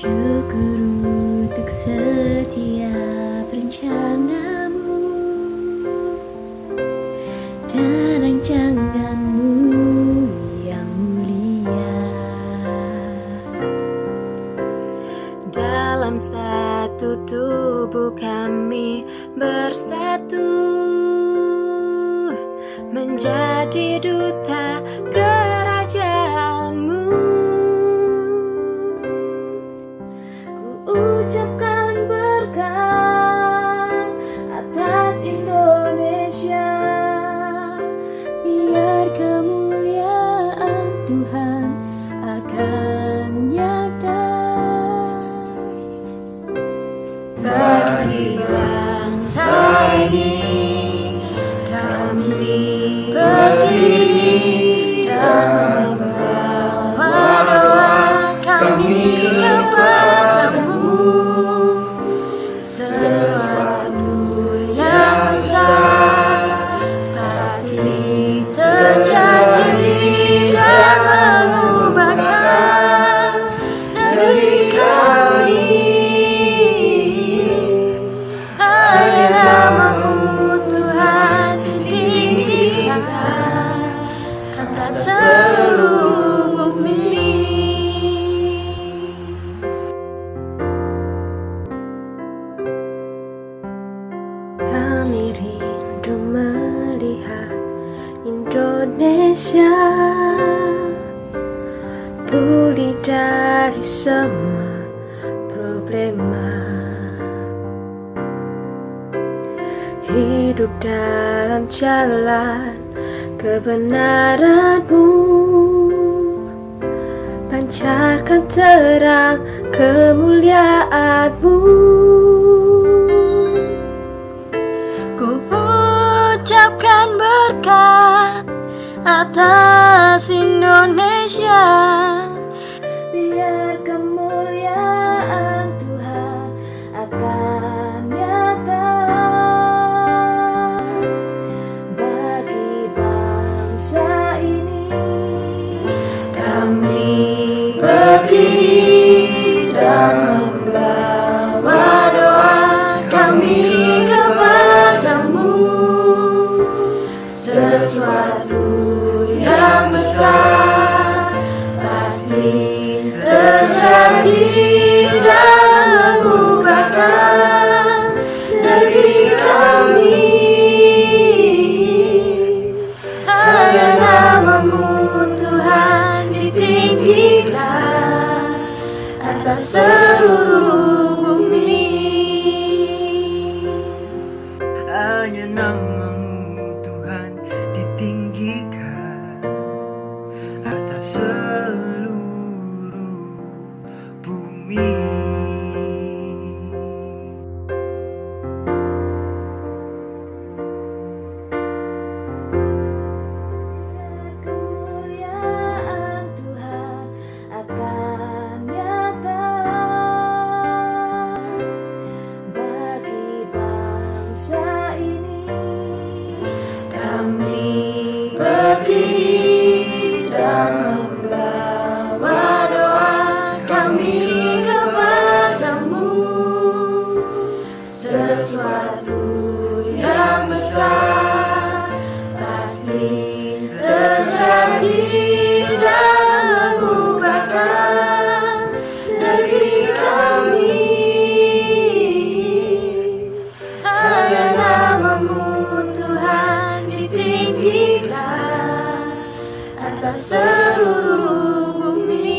Syukur untuk setiap rencanamu dan rancanganmu yang mulia. Dalam satu tubuh kami bersatu, menjadi duta kerajaanmu. Ku ucapkan berkat atas Indonesia, biar kemuliaan Tuhan akan nyata. Bagi bangsa ini kami berdiri dan membawa doa kami kepadamu. Sesuatu yang besar pasti terjadi dan mengubahkan negeri kami. Hanya namamu Tuhan ditinggikan atas seluruh bumi. Kami rindu melihat Indonesia pulih dari semua problema, hidup dalam jalan kebenaran-Mu, pancarkan terang kemuliaan-Mu. Ku ucapkan berkat atas Indonesia, biar kemuliaan Tuhan akan nyata. Bagi bangsa ini Kami berdiri dan membawa doa kami kepadamu. Sesuatu yang besar pasti terjadi dan mengubahkan negeri kami. Hanya namamu Tuhan ditinggikan atas seluruh bumi. Hanya namamu Tuhan ditinggikan atas seluruh bumi. kemuliaan Tuhan akan nyata. Bagi bangsa ini Kami berdiri dan membawa doa kami kepadamu. Sesuatu yang besar pasti terjadi dan mengubahkan negeri kami. Hanya namamu Tuhan ditinggikan atas seluruh bumi.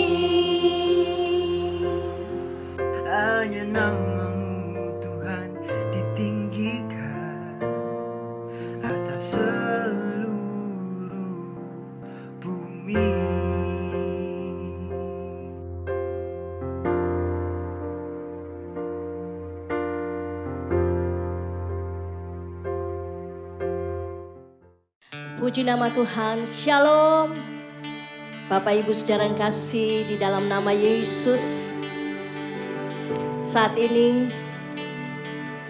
Hanya namamu Tuhan ditinggikan atas seluruh bumi. Puji nama Tuhan, Shalom. Bapak Ibu saudara yang kasih di dalam nama Yesus. Saat ini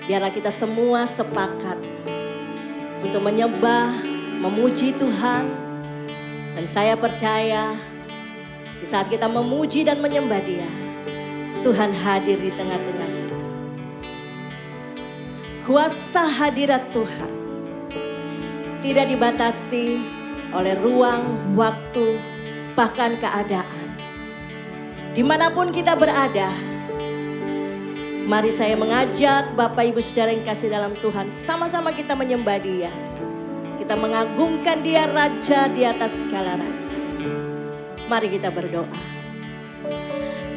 biarlah kita semua sepakat untuk menyembah, memuji Tuhan. Dan saya percaya di saat kita memuji dan menyembah Dia, Tuhan hadir di tengah-tengah kita. Kuasa hadirat Tuhan tidak dibatasi oleh ruang, waktu, bahkan keadaan. Dimanapun kita berada, mari saya mengajak Bapak Ibu saudara yang kasih dalam Tuhan, sama-sama kita menyembah Dia. Kita mengagungkan Dia, Raja di atas segala raja. Mari kita berdoa.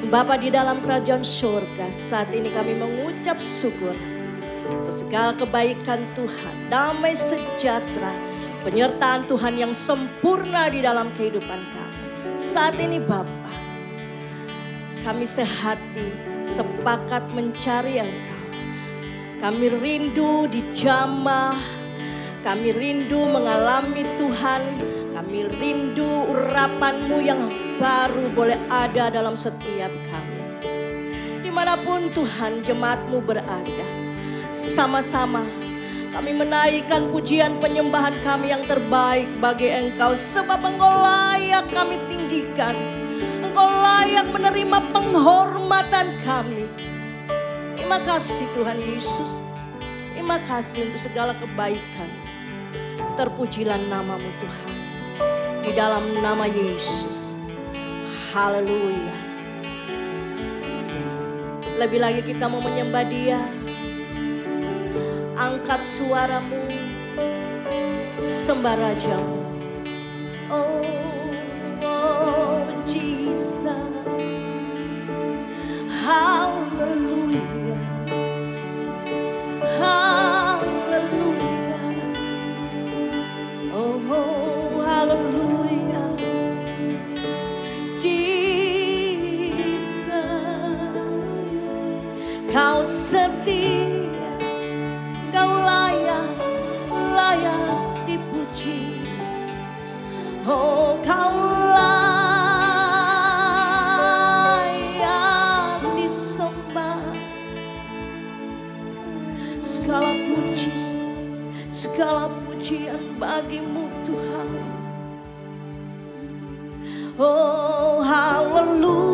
Bapa di dalam kerajaan surga, saat ini kami mengucap syukur untuk segala kebaikan Tuhan, damai sejahtera, penyertaan Tuhan yang sempurna di dalam kehidupan kami. Saat ini Bapa, kami sehati sepakat mencari Engkau. Kami rindu dijamah, kami rindu mengalami Tuhan, kami rindu urapan-Mu yang baru boleh ada dalam setiap kami. Dimanapun Tuhan jemaat-Mu berada, sama-sama kami menaikkan pujian penyembahan kami yang terbaik bagi Engkau. Sebab Engkau layak kami tinggikan, Engkau layak menerima penghormatan kami. Terima kasih Tuhan Yesus, terima kasih untuk segala kebaikan. Terpujilah nama-Mu Tuhan, di dalam nama Yesus. Haleluya. Lebih lagi kita mau menyembah Dia. Angkat suaramu, sembah Raja-Mu. Oh Jesus. Haleluya. Haleluya. Oh haleluya. Kau setia, Kau layak dipuji. Oh Kau layak disembah. Segala puji, segala pujian bagi-Mu Tuhan. Oh haleluya.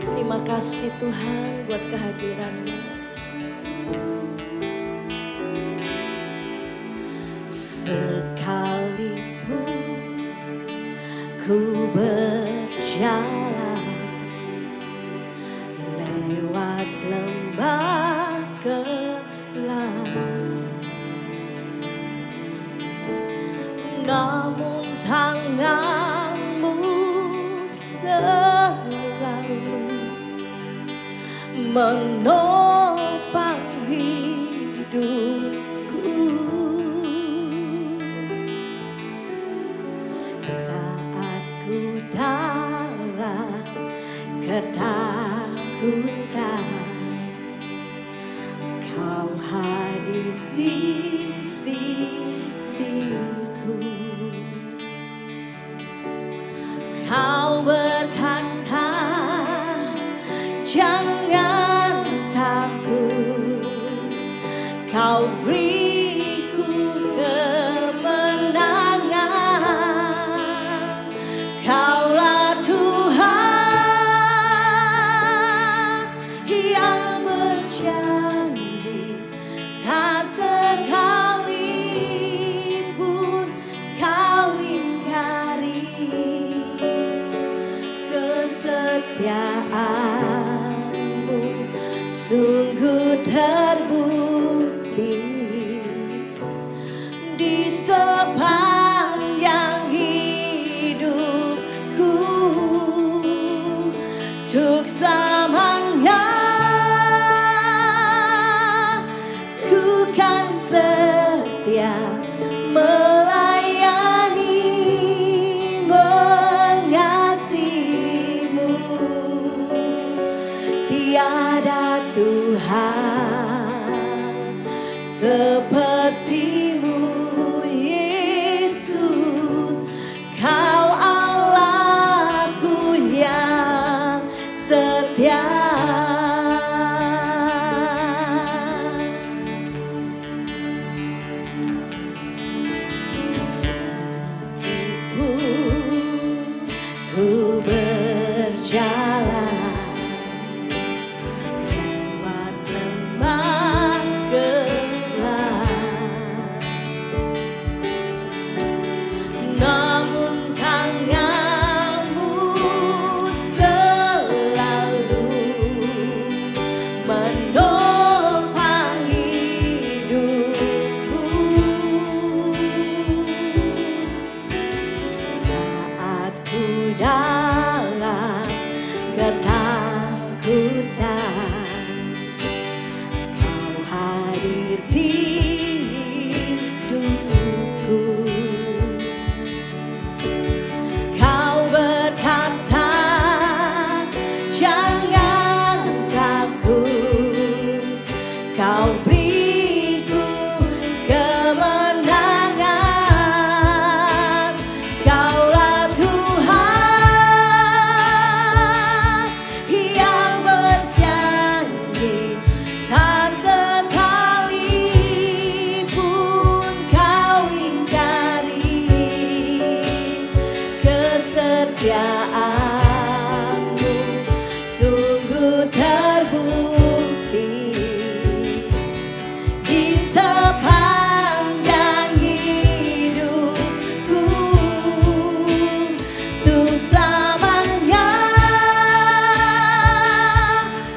Terima kasih Tuhan buat kehadiran-Mu. Sekalipun ku berjalan lewat lembah gelap, namun tangan-Mu selalu menopang hidupku. Saat ku dalam ketakutan, Kau hadir di sisiku. Kau berkata, jangan takut, Kau beriku kemenangan. Kaulah Tuhan di sepanjang hidupku, untuk selamanya ku kan setia melayani, mengasihimu. Tiada Tuhan sepertimu, Yesus. Kau Allahku yang setia. Sekalipun ku berjalan lewat lembah gelap, namun tanganmu selalu menopang hidupku. Saat ku dalam ketakutan, Kau hadir di hidupku. Kau berkata, jangan takut, Kau beriku kemenangan. Kaulah Tuhan yang berjanji, tak sekalipun Kau ingkari kesetiaanmu. Sungguh terbukti di sepanjang hidupku, untuk selamanya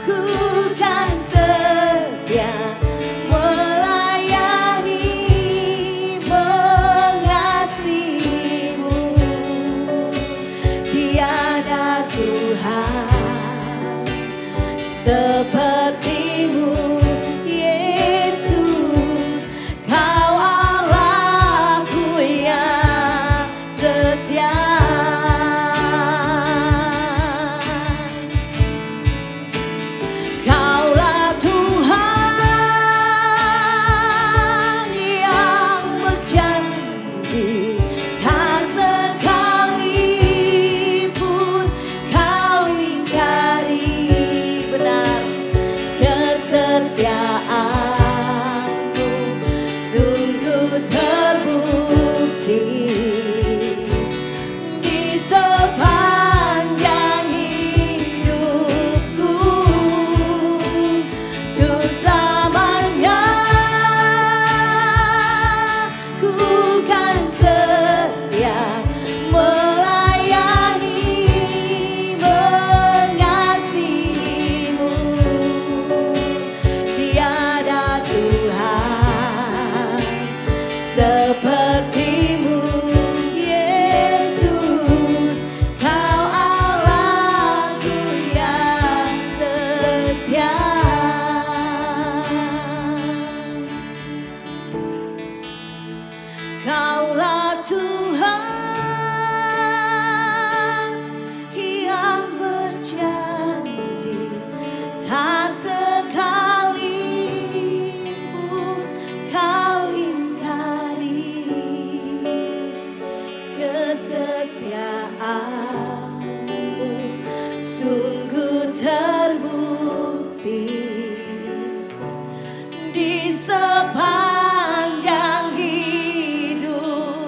ku kan setia melayani, mengasihimu. Tiada Tuhan sepertimu, Yesus. Kau Allahku yang setia. Kaulah Tuhan yang berjanji, tak sekalipun Kau ingkari benar kesetiaanmu. Sungguh terbukti di sepanjang hidupku, untuk selamanya ku kan setia melayani, mengasihimu. Tiada Tuhan sepertimu, Yesus. Kau Allahku yang setia. Kaulah Tuhan yang berjanji, tak sekalipun Kau ingkari kesetiaanmu. Sungguh terbukti di sepanjang hidupku,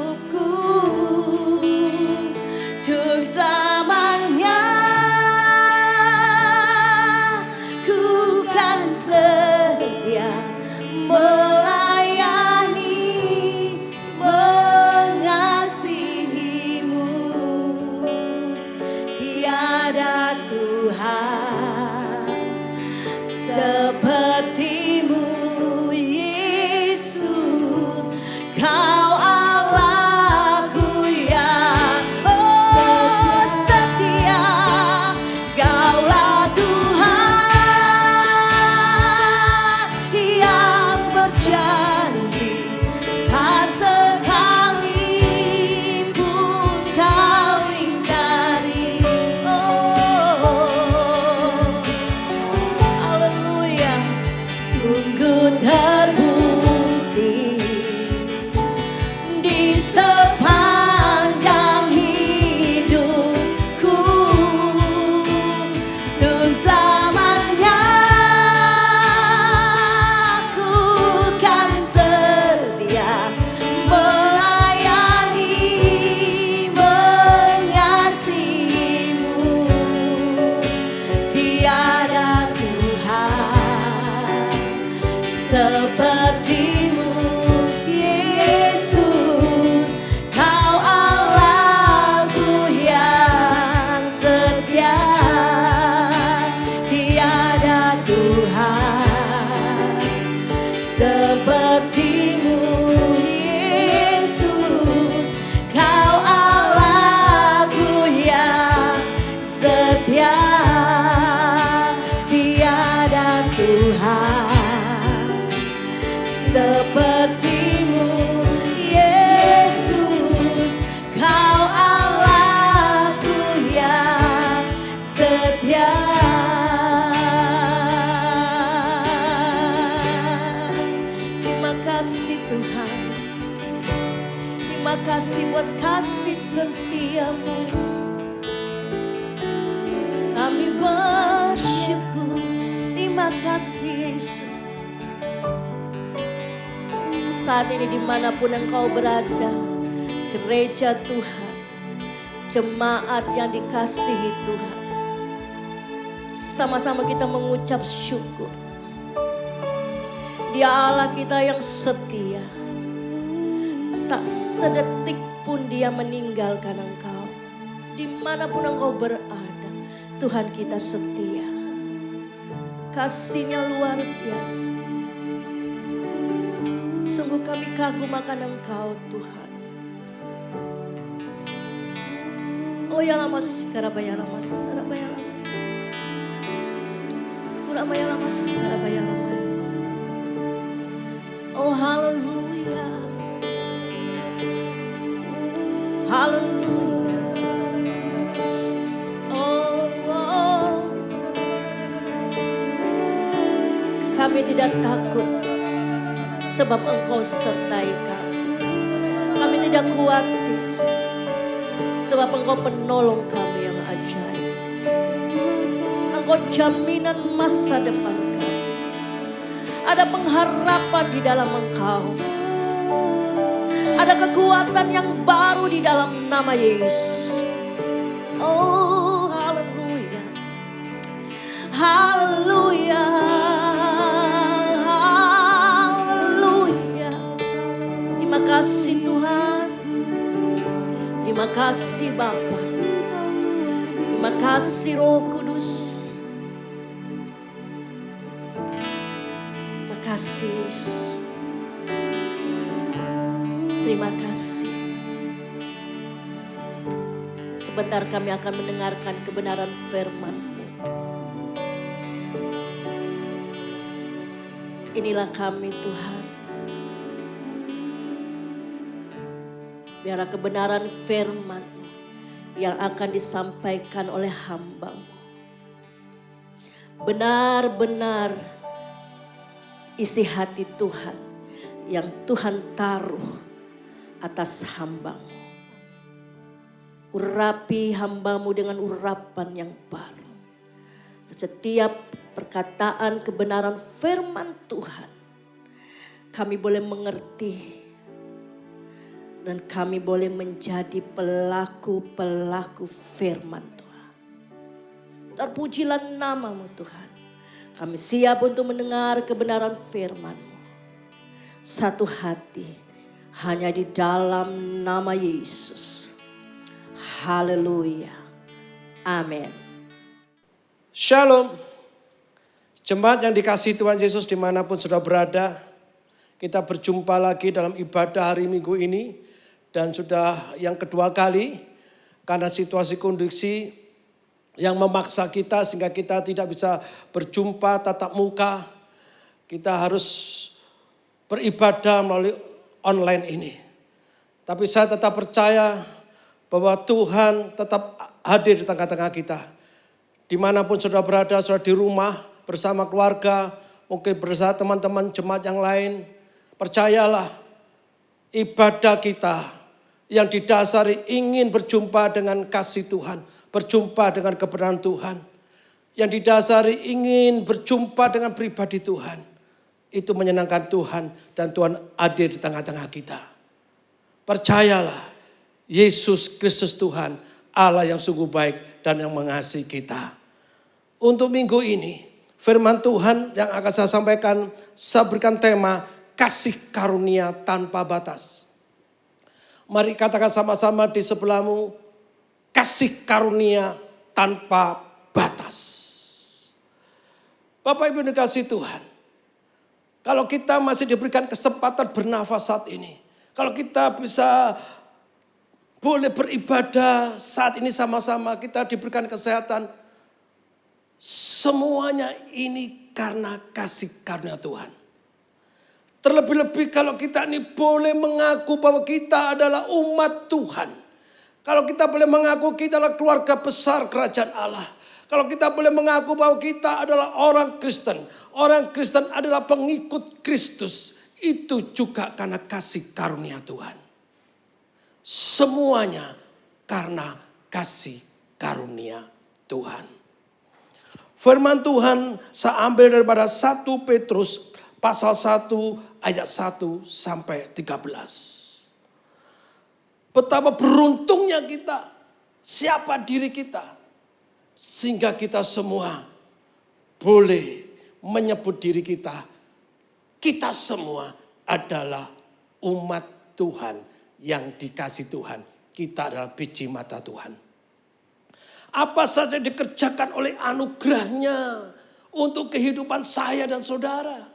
Terima kasih buat kasih setiamu. Kami bersyukur. Terima kasih Yesus. Saat ini dimanapun engkau berada, gereja Tuhan, jemaat yang dikasihi Tuhan, sama-sama kita mengucap syukur. Dia Allah kita yang setia. Tak sedetik pun dia meninggalkan engkau. Dimanapun engkau berada, Tuhan kita setia. Kasih-Nya luar biasa. Sungguh kami kagum akan engkau Tuhan. Oh ya lamas, karabaya lamas, karabaya lamas. Kurabaya lamas, karabaya lamas. Oh haleluya. Haleluya. Oh. Kami tidak takut. Sebab engkau sertai kami. Kami tidak khawatir. Sebab engkau penolong kami yang ajaib. Engkau jaminan masa depan kami. Ada pengharapan di dalam engkau. Ada kekuatan yang baru di dalam nama Yesus. Oh haleluya. Haleluya. Terima kasih Tuhan. Terima kasih Bapa. Terima kasih Roh Kudus. Terima kasih Yesus. Terima kasih. Sebentar kami akan mendengarkan kebenaran firman-Mu. Inilah kami Tuhan. Biarlah kebenaran firman yang akan disampaikan oleh hamba-Mu benar-benar isi hati Tuhan yang Tuhan taruh atas hamba-Mu. Urapi hamba-Mu dengan urapan yang baru. Setiap perkataan kebenaran firman Tuhan kami boleh mengerti. Dan kami boleh menjadi pelaku-pelaku firman Tuhan. Terpujilah nama-Mu Tuhan. Kami siap untuk mendengar kebenaran firman-Mu. Satu hati hanya di dalam nama Yesus. Haleluya. Amin. Shalom. Jemaat yang dikasihi Tuhan Yesus dimanapun sudah berada. Kita berjumpa lagi dalam ibadah hari Minggu ini. Dan sudah yang kedua kali karena situasi kondisi yang memaksa kita sehingga kita tidak bisa berjumpa tatap muka. Kita harus beribadah melalui online ini. Tapi saya tetap percaya bahwa Tuhan tetap hadir di tengah-tengah kita. Dimanapun saudara berada, saudara di rumah bersama keluarga, mungkin bersama teman-teman jemaat yang lain. Percayalah ibadah kita yang didasari ingin berjumpa dengan kasih Tuhan, berjumpa dengan kebenaran Tuhan, yang didasari ingin berjumpa dengan pribadi Tuhan, itu menyenangkan Tuhan dan Tuhan hadir di tengah-tengah kita. Percayalah, Yesus Kristus Tuhan, Allah yang sungguh baik dan yang mengasihi kita. Untuk minggu ini, firman Tuhan yang akan saya sampaikan, saya berikan tema kasih karunia tanpa batas. Mari katakan sama-sama di sebelahmu, kasih karunia tanpa batas. Bapak Ibu dikasihi Tuhan, kalau kita masih diberikan kesempatan bernafas saat ini, kalau kita bisa boleh beribadah saat ini sama-sama, kita diberikan kesehatan, semuanya ini karena kasih karunia Tuhan. Terlebih-lebih kalau kita ini boleh mengaku bahwa kita adalah umat Tuhan. Kalau kita boleh mengaku kita adalah keluarga besar kerajaan Allah. Kalau kita boleh mengaku bahwa kita adalah orang Kristen. Orang Kristen adalah pengikut Kristus. Itu juga karena kasih karunia Tuhan. Semuanya karena kasih karunia Tuhan. Firman Tuhan saya ambil daripada 1 Petrus pasal 1 ayat 1 sampai 13. Betapa beruntungnya kita, siapa diri kita, sehingga kita semua boleh menyebut diri kita semua adalah umat Tuhan yang dikasih Tuhan. Kita adalah biji mata Tuhan. Apa saja dikerjakan oleh anugerahnya untuk kehidupan saya dan saudara.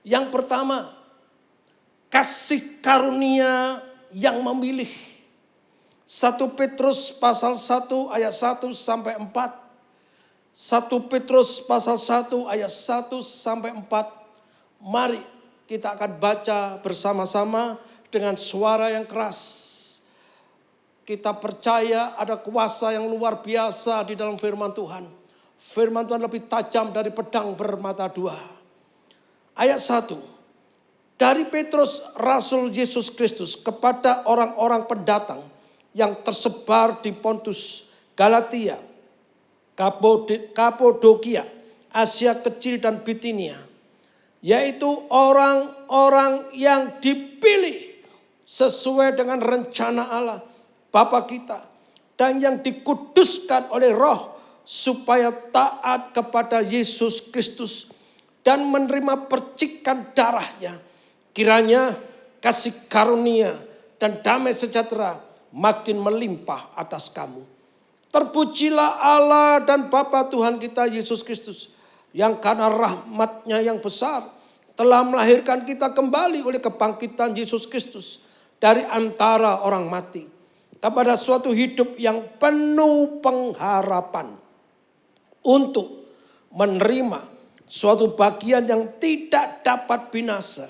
Yang pertama, kasih karunia yang memilih. 1 Petrus pasal 1 ayat 1 sampai 4. 1 Petrus pasal 1 ayat 1 sampai 4. Mari kita akan baca bersama-sama dengan suara yang keras. Kita percaya ada kuasa yang luar biasa di dalam firman Tuhan. Firman Tuhan lebih tajam dari pedang bermata dua. Ayat 1. Dari Petrus, Rasul Yesus Kristus, kepada orang-orang pendatang yang tersebar di Pontus, Galatia, Kapodokia, Asia Kecil dan Bitinia, yaitu orang-orang yang dipilih sesuai dengan rencana Allah Bapa kita, dan yang dikuduskan oleh Roh supaya taat kepada Yesus Kristus dan menerima percikan darahnya. Kiranya kasih karunia dan damai sejahtera makin melimpah atas kamu. Terpujilah Allah dan Bapa Tuhan kita Yesus Kristus, yang karena rahmat-Nya yang besar telah melahirkan kita kembali oleh kebangkitan Yesus Kristus dari antara orang mati, kepada suatu hidup yang penuh pengharapan, untuk menerima suatu bagian yang tidak dapat binasa,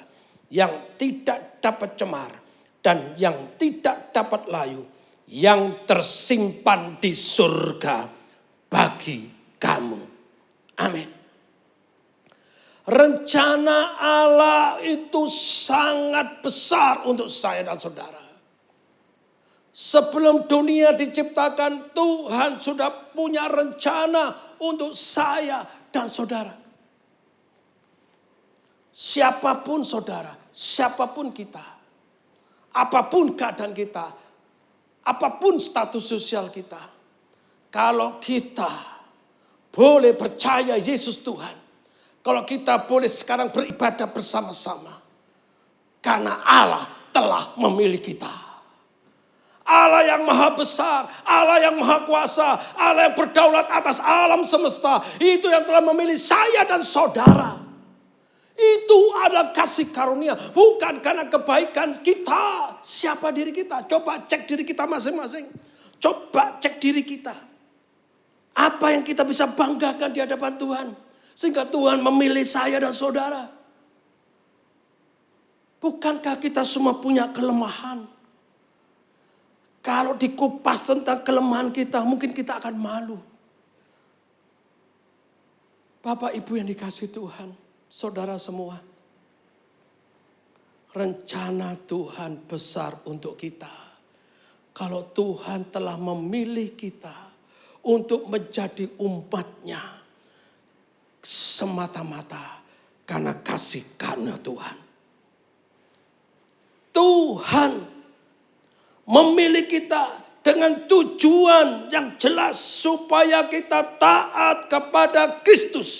yang tidak dapat cemar, dan yang tidak dapat layu, yang tersimpan di surga bagi kamu. Amin. Rencana Allah itu sangat besar untuk saya dan saudara. Sebelum dunia diciptakan, Tuhan sudah punya rencana untuk saya dan saudara. Siapapun saudara, siapapun kita, apapun keadaan kita, apapun status sosial kita, kalau kita boleh percaya Yesus Tuhan, kalau kita boleh sekarang beribadah bersama-sama, karena Allah telah memilih kita. Allah yang maha besar, Allah yang maha kuasa, Allah yang berdaulat atas alam semesta, itu yang telah memilih saya dan saudara. Itu adalah kasih karunia, bukan karena kebaikan kita. Siapa diri kita? Coba cek diri kita masing-masing. Coba cek diri kita. Apa yang kita bisa banggakan di hadapan Tuhan, sehingga Tuhan memilih saya dan saudara. Bukankah kita semua punya kelemahan? Kalau dikupas tentang kelemahan kita, mungkin kita akan malu. Bapak Ibu yang dikasihi Tuhan, saudara semua, rencana Tuhan besar untuk kita. Kalau Tuhan telah memilih kita untuk menjadi umat-Nya, semata-mata karena kasih karunia Tuhan. Tuhan memilih kita dengan tujuan yang jelas supaya kita taat kepada Kristus.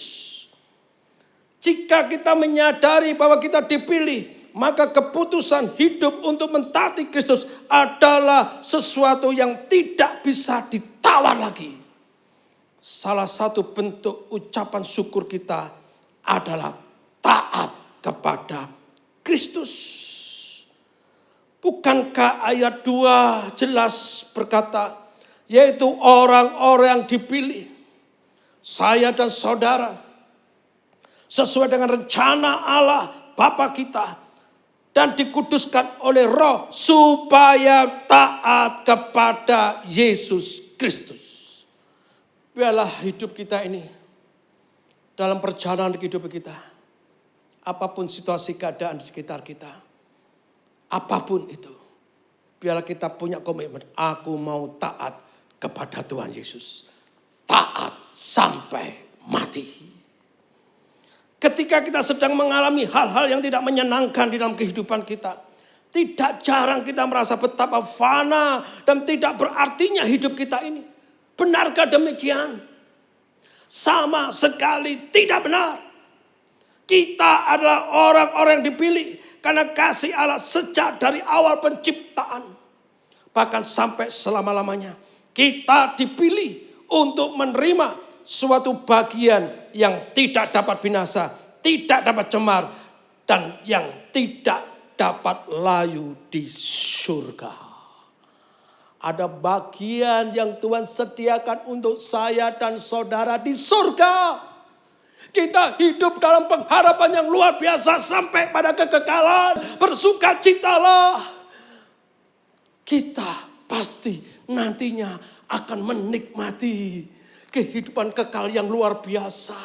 Jika kita menyadari bahwa kita dipilih, maka keputusan hidup untuk mentaati Kristus adalah sesuatu yang tidak bisa ditawar lagi. Salah satu bentuk ucapan syukur kita adalah taat kepada Kristus. Bukankah ayat 2 jelas berkata, yaitu orang-orang yang dipilih, saya dan saudara, sesuai dengan rencana Allah Bapa kita, dan dikuduskan oleh Roh supaya taat kepada Yesus Kristus. Biarlah hidup kita ini dalam perjalanan kehidupan kita, apapun situasi keadaan di sekitar kita, apapun itu, biarlah kita punya komitmen. Aku mau taat kepada Tuhan Yesus. Taat sampai mati. Ketika kita sedang mengalami hal-hal yang tidak menyenangkan di dalam kehidupan kita, tidak jarang kita merasa betapa fana dan tidak berartinya hidup kita ini. Benarkah demikian? Sama sekali tidak benar. Kita adalah orang-orang yang dipilih karena kasih Allah sejak dari awal penciptaan. Bahkan sampai selama-lamanya. Kita dipilih untuk menerima suatu bagian yang tidak dapat binasa, tidak dapat cemar, dan yang tidak dapat layu di surga. Ada bagian yang Tuhan sediakan untuk saya dan saudara di surga. Kita hidup dalam pengharapan yang luar biasa sampai pada kekekalan. Bersukacitalah. Kita pasti nantinya akan menikmati kehidupan kekal yang luar biasa.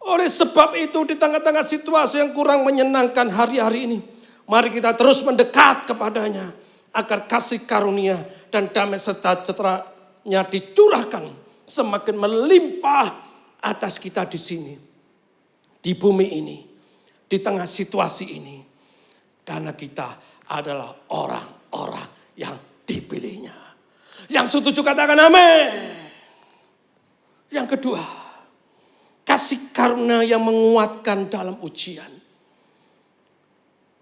Oleh sebab itu di tengah-tengah situasi yang kurang menyenangkan hari-hari ini, mari kita terus mendekat kepadanya agar kasih karunia dan damai sejahtera-Nya dicurahkan semakin melimpah atas kita di sini, di bumi ini, di tengah situasi ini. Karena kita adalah orang-orang yang dipilihnya. Yang setuju katakan amin. Yang kedua, kasih karunia yang menguatkan dalam ujian.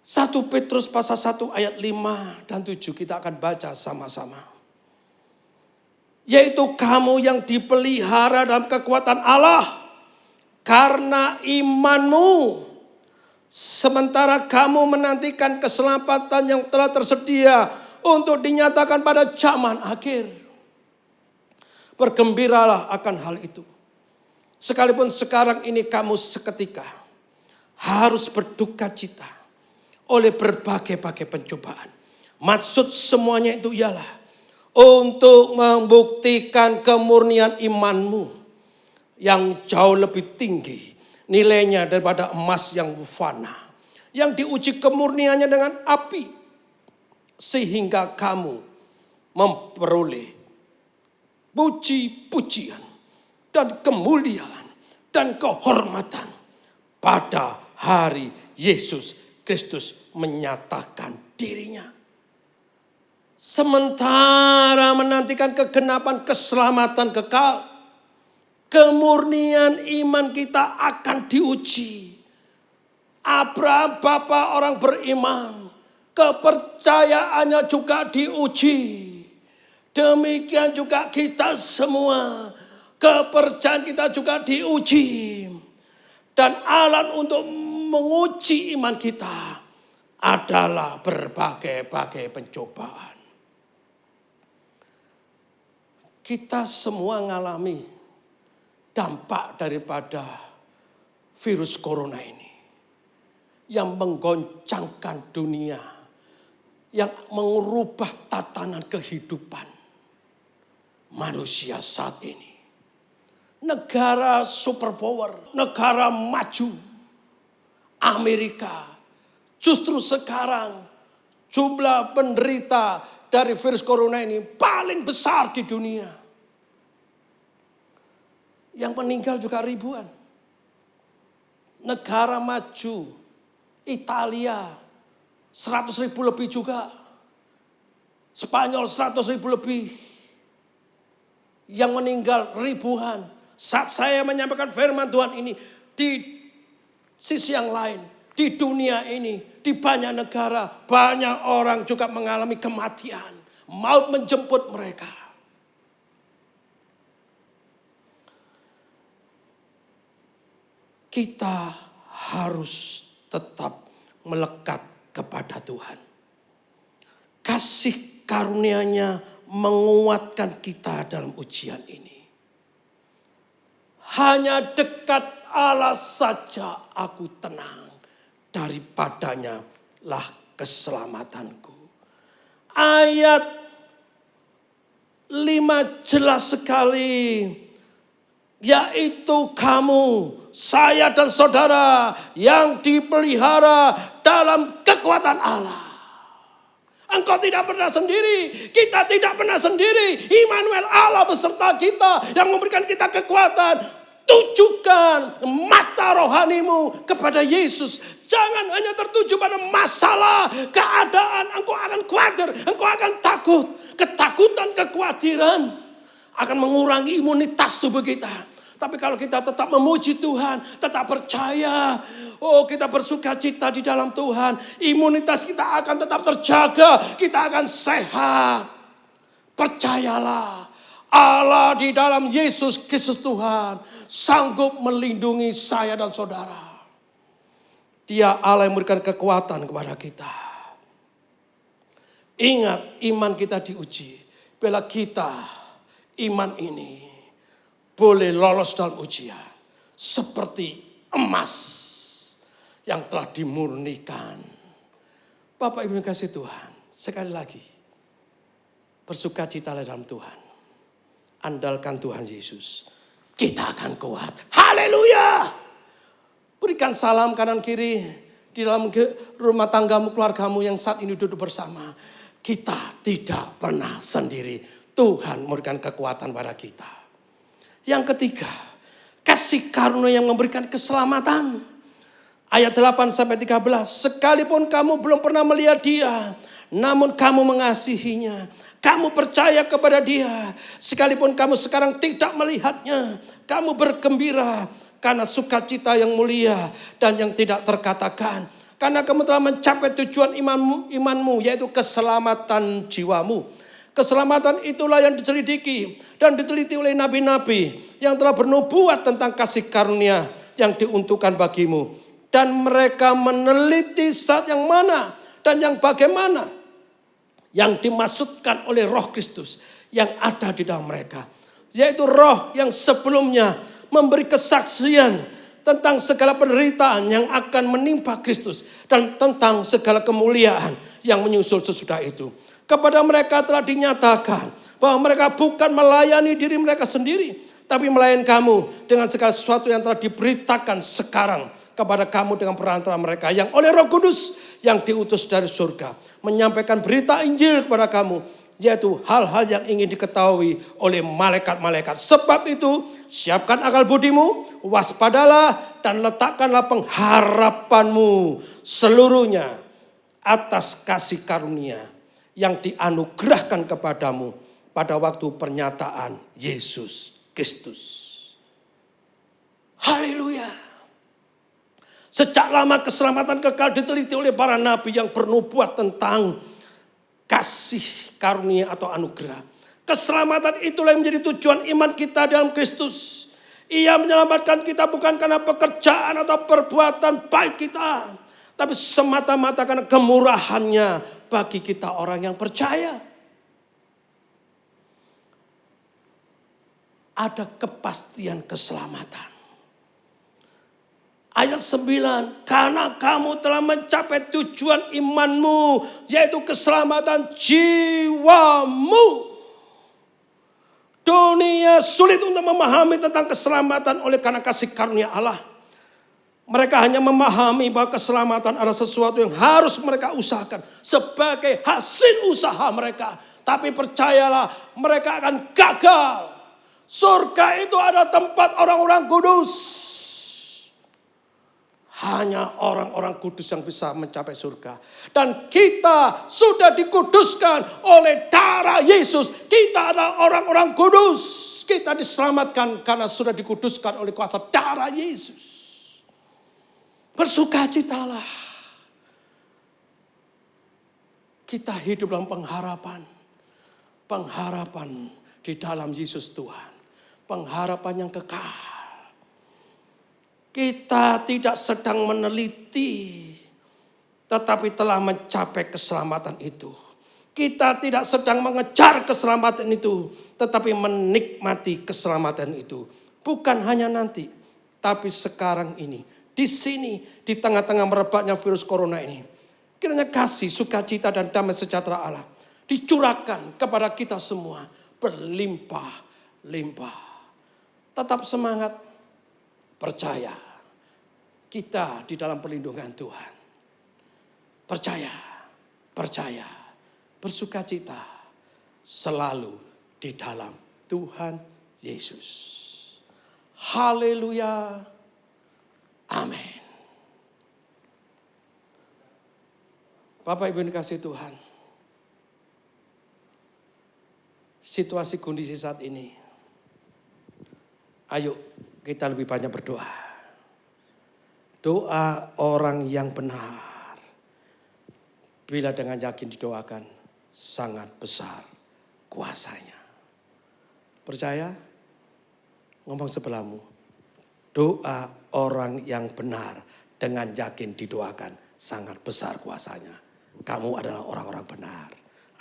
1 Petrus pasal 1 ayat 5 dan 7 kita akan baca sama-sama. Yaitu kamu yang dipelihara dalam kekuatan Allah karena imanmu. Sementara kamu menantikan keselamatan yang telah tersedia untuk dinyatakan pada zaman akhir. Bergembiralah akan hal itu. Sekalipun sekarang ini kamu seketika harus berduka cita oleh berbagai-bagai pencobaan. Maksud semuanya itu ialah untuk membuktikan kemurnian imanmu yang jauh lebih tinggi nilainya daripada emas yang fana. Yang diuji kemurniannya dengan api. Sehingga kamu memperoleh puji-pujian dan kemuliaan dan kehormatan pada hari Yesus Kristus menyatakan dirinya. Sementara menantikan kegenapan keselamatan kekal, kemurnian iman kita akan diuji. Abraham bapak orang beriman, kepercayaannya juga diuji. Demikian juga kita semua, kepercayaan kita juga diuji. Dan alat untuk menguji iman kita adalah berbagai-bagai pencobaan. Kita semua mengalami dampak daripada virus corona ini. Yang menggoncangkan dunia. Yang mengubah tatanan kehidupan manusia saat ini. Negara superpower, negara maju, Amerika. Justru sekarang jumlah penderita dari virus corona ini paling besar di dunia. Yang meninggal juga ribuan. Negara maju, Italia 100.000 lebih juga. Spanyol 100.000 lebih. Yang meninggal ribuan. Saat saya menyampaikan firman Tuhan ini, di sisi yang lain, di dunia ini, di banyak negara, banyak orang juga mengalami kematian. Maut menjemput mereka. Kita harus tetap melekat kepada Tuhan. Kasih karunia-Nya menguatkan kita dalam ujian ini. Hanya dekat Allah saja aku tenang. Daripadanya lah keselamatanku. Ayat 5 jelas sekali. Yaitu kamu, saya dan saudara yang dipelihara dalam kekuatan Allah. Engkau tidak pernah sendiri. Kita tidak pernah sendiri. Immanuel, Allah beserta kita yang memberikan kita kekuatan. Tujukan mata rohanimu kepada Yesus. Jangan hanya tertuju pada masalah, keadaan. Engkau akan khawatir, engkau akan takut. Ketakutan, kekhawatiran akan mengurangi imunitas tubuh kita. Tapi kalau kita tetap memuji Tuhan, tetap percaya, kita bersuka cita di dalam Tuhan, imunitas kita akan tetap terjaga, kita akan sehat. Percayalah, Allah di dalam Yesus Kristus Tuhan sanggup melindungi saya dan saudara. Dia Allah yang memberikan kekuatan kepada kita. Ingat, iman kita diuji. Bila kita iman ini boleh lolos dalam ujian. Seperti emas yang telah dimurnikan. Bapak Ibu yang kasih Tuhan, sekali lagi bersukacitalah dalam Tuhan. Andalkan Tuhan Yesus. Kita akan kuat. Haleluya. Berikan salam kanan kiri di dalam rumah tanggamu, keluargamu yang saat ini duduk bersama. Kita tidak pernah sendiri. Tuhan memberikan kekuatan pada kita. Yang ketiga, kasih karunia yang memberikan keselamatan. Ayat 8-13. Sekalipun kamu belum pernah melihat dia, namun kamu mengasihinya. Kamu percaya kepada dia. Sekalipun kamu sekarang tidak melihatnya. Kamu bergembira karena sukacita yang mulia dan yang tidak terkatakan. Karena kamu telah mencapai tujuan imanmu, yaitu keselamatan jiwamu. Keselamatan itulah yang diselidiki dan diteliti oleh nabi-nabi yang telah bernubuat tentang kasih karunia yang diuntukkan bagimu. Dan mereka meneliti saat yang mana dan yang bagaimana yang dimaksudkan oleh Roh Kristus yang ada di dalam mereka. Yaitu roh yang sebelumnya memberi kesaksian tentang segala penderitaan yang akan menimpa Kristus. Dan tentang segala kemuliaan yang menyusul sesudah itu. Kepada mereka telah dinyatakan bahwa mereka bukan melayani diri mereka sendiri. Tapi melayani kamu dengan segala sesuatu yang telah diberitakan sekarang kepada kamu dengan perantara mereka yang oleh Roh Kudus yang diutus dari surga. Menyampaikan berita Injil kepada kamu, yaitu hal-hal yang ingin diketahui oleh malaikat-malaikat. Sebab itu, siapkan akal budimu, waspadalah dan letakkanlah pengharapanmu seluruhnya atas kasih karunia yang dianugerahkan kepadamu pada waktu pernyataan Yesus Kristus. Haleluya. Sejak lama keselamatan kekal diteliti oleh para nabi yang bernubuat tentang kasih karunia atau anugerah. Keselamatan itulah yang menjadi tujuan iman kita dalam Kristus. Ia menyelamatkan kita bukan karena pekerjaan atau perbuatan baik kita. Tapi semata-mata karena kemurahannya bagi kita orang yang percaya. Ada kepastian keselamatan. Ayat 9, karena kamu telah mencapai tujuan imanmu, yaitu keselamatan jiwamu. Dunia sulit untuk memahami tentang keselamatan oleh karena kasih karunia Allah. Mereka hanya memahami bahwa keselamatan adalah sesuatu yang harus mereka usahakan sebagai hasil usaha mereka. Tapi percayalah, mereka akan gagal. Surga itu adalah tempat orang-orang kudus. Hanya orang-orang kudus yang bisa mencapai surga. Dan kita sudah dikuduskan oleh darah Yesus. Kita adalah orang-orang kudus. Kita diselamatkan karena sudah dikuduskan oleh kuasa darah Yesus. Bersukacitalah. Kita hidup dalam pengharapan. Pengharapan di dalam Yesus Tuhan. Pengharapan yang kekal. Kita tidak sedang meneliti, tetapi telah mencapai keselamatan itu. Kita tidak sedang mengejar keselamatan itu, tetapi menikmati keselamatan itu. Bukan hanya nanti, tapi sekarang ini. Di sini, di tengah-tengah merebaknya virus corona ini. Kiranya kasih, sukacita dan damai sejahtera Allah dicurahkan kepada kita semua. Berlimpah-limpah. Tetap semangat. Percaya, kita di dalam perlindungan Tuhan. Percaya, bersukacita selalu di dalam Tuhan Yesus. Haleluya. Amin. Bapak Ibu yang dikasihi Tuhan, situasi kondisi saat ini, ayo kita lebih banyak berdoa. Doa orang yang benar, bila dengan yakin didoakan, sangat besar kuasanya. Percaya? Ngomong sebelahmu. Doa orang yang benar dengan yakin didoakan, sangat besar kuasanya. Kamu adalah orang-orang benar.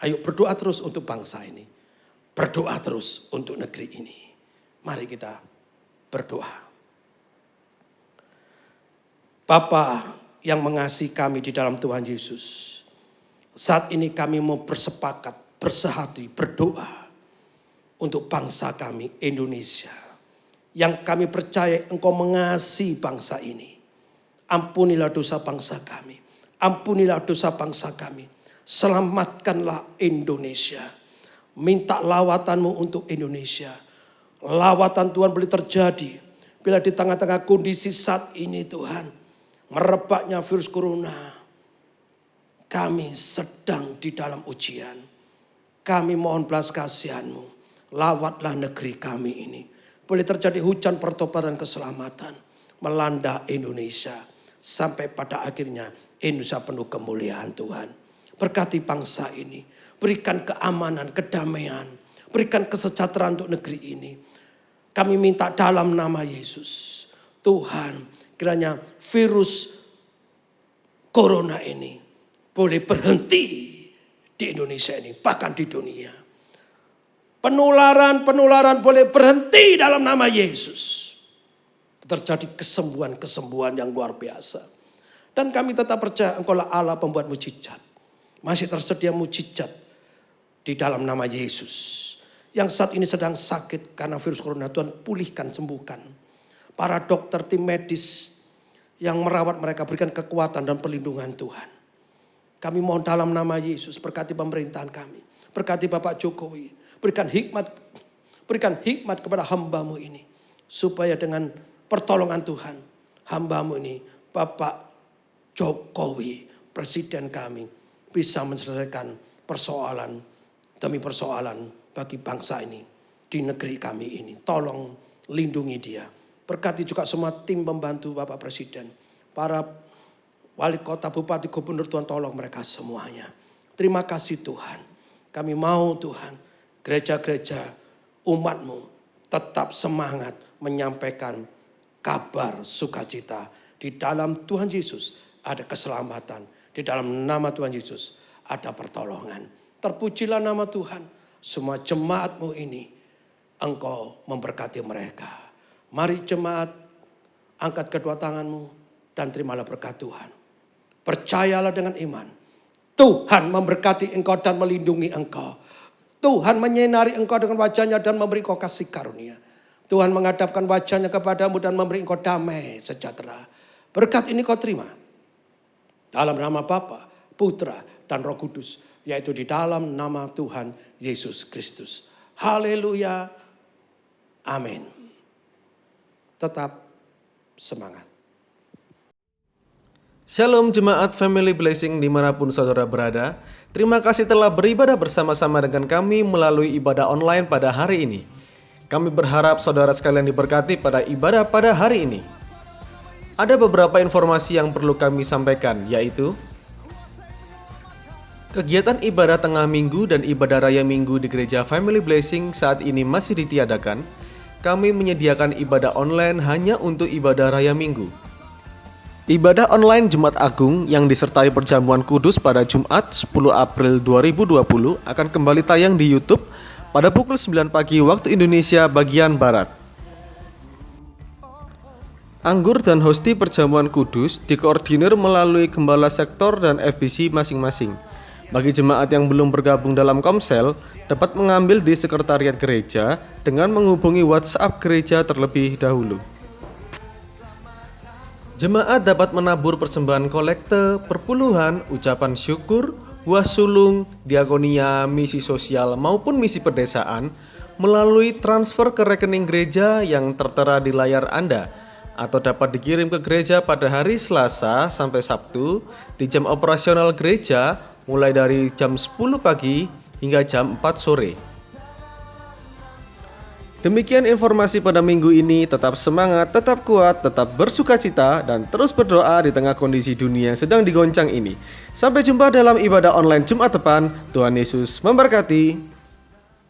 Ayo berdoa terus untuk bangsa ini. Berdoa terus untuk negeri ini. Mari kita berdoa. Bapa yang mengasihi kami di dalam Tuhan Yesus. Saat ini kami mau bersepakat, bersehati, berdoa untuk bangsa kami Indonesia. Yang kami percaya Engkau mengasihi bangsa ini. Ampunilah dosa bangsa kami. Ampunilah dosa bangsa kami. Selamatkanlah Indonesia. Minta lawatan-Mu untuk Indonesia. Lawatan Tuhan boleh terjadi bila di tengah-tengah kondisi saat ini Tuhan, merebaknya virus corona. Kami sedang di dalam ujian. Kami mohon belas kasihan-Mu. Lawatlah negeri kami ini. Boleh terjadi hujan pertobatan keselamatan melanda Indonesia. Sampai pada akhirnya Indonesia penuh kemuliaan Tuhan. Berkati bangsa ini. Berikan keamanan, kedamaian. Berikan kesejahteraan untuk negeri ini. Kami minta dalam nama Yesus. Tuhan, kiranya virus corona ini boleh berhenti di Indonesia ini. Bahkan di dunia. Penularan boleh berhenti dalam nama Yesus. Terjadi kesembuhan-kesembuhan yang luar biasa. Dan kami tetap percaya Engkaulah Allah pembuat mujizat. Masih tersedia mujizat di dalam nama Yesus. Yang saat ini sedang sakit karena virus corona, Tuhan pulihkan, sembuhkan. Para dokter, tim medis yang merawat mereka, berikan kekuatan dan perlindungan Tuhan. Kami mohon dalam nama Yesus, berkati pemerintahan kami. Berkati Bapak Jokowi. Berikan hikmat kepada hamba-Mu ini. Supaya dengan pertolongan Tuhan, hamba-Mu ini, Bapak Jokowi, Presiden kami, bisa menyelesaikan persoalan demi persoalan bagi bangsa ini, di negeri kami ini. Tolong lindungi dia. Berkati juga semua tim pembantu Bapak Presiden. Para wali kota, bupati, gubernur, Tuhan tolong mereka semuanya. Terima kasih Tuhan. Kami mau Tuhan, gereja-gereja umat-Mu tetap semangat menyampaikan kabar sukacita. Di dalam Tuhan Yesus ada keselamatan. Di dalam nama Tuhan Yesus ada pertolongan. Terpujilah nama Tuhan. Semua jemaat-Mu ini, Engkau memberkati mereka. Mari jemaat, angkat kedua tanganmu dan terimalah berkat Tuhan. Percayalah dengan iman. Tuhan memberkati engkau dan melindungi engkau. Tuhan menyinari engkau dengan wajahnya dan memberi engkau kasih karunia. Tuhan menghadapkan wajahnya kepadamu dan memberi engkau damai sejahtera. Berkat ini kau terima. Dalam nama Bapa, Putra, dan Roh Kudus. Yaitu di dalam nama Tuhan Yesus Kristus. Haleluya. Amin. Tetap semangat. Shalom jemaat Family Blessing dimanapun saudara berada. Terima kasih telah beribadah bersama-sama dengan kami melalui ibadah online pada hari ini. Kami berharap saudara sekalian diberkati pada ibadah pada hari ini. Ada beberapa informasi yang perlu kami sampaikan, yaitu kegiatan ibadah tengah minggu dan ibadah raya minggu di gereja Family Blessing saat ini masih ditiadakan. Kami menyediakan ibadah online hanya untuk ibadah raya minggu. Ibadah online Jumat Agung yang disertai perjamuan kudus pada Jumat 10 April 2020 akan kembali tayang di YouTube pada pukul 9 pagi waktu Indonesia bagian Barat. Anggur dan hosti perjamuan kudus dikoordinir melalui gembala sektor dan FBC masing-masing. Bagi jemaat yang belum bergabung dalam Komsel, dapat mengambil di sekretariat gereja dengan menghubungi WhatsApp gereja terlebih dahulu. Jemaat dapat menabur persembahan kolekte, perpuluhan, ucapan syukur, buah sulung, diakonia, misi sosial maupun misi pedesaan melalui transfer ke rekening gereja yang tertera di layar Anda atau dapat dikirim ke gereja pada hari Selasa sampai Sabtu di jam operasional gereja mulai dari jam 10 pagi hingga jam 4 sore. Demikian informasi pada minggu ini. Tetap semangat, tetap kuat, tetap bersukacita, dan terus berdoa di tengah kondisi dunia yang sedang digoncang ini. Sampai jumpa dalam ibadah online Jumat depan. Tuhan Yesus memberkati.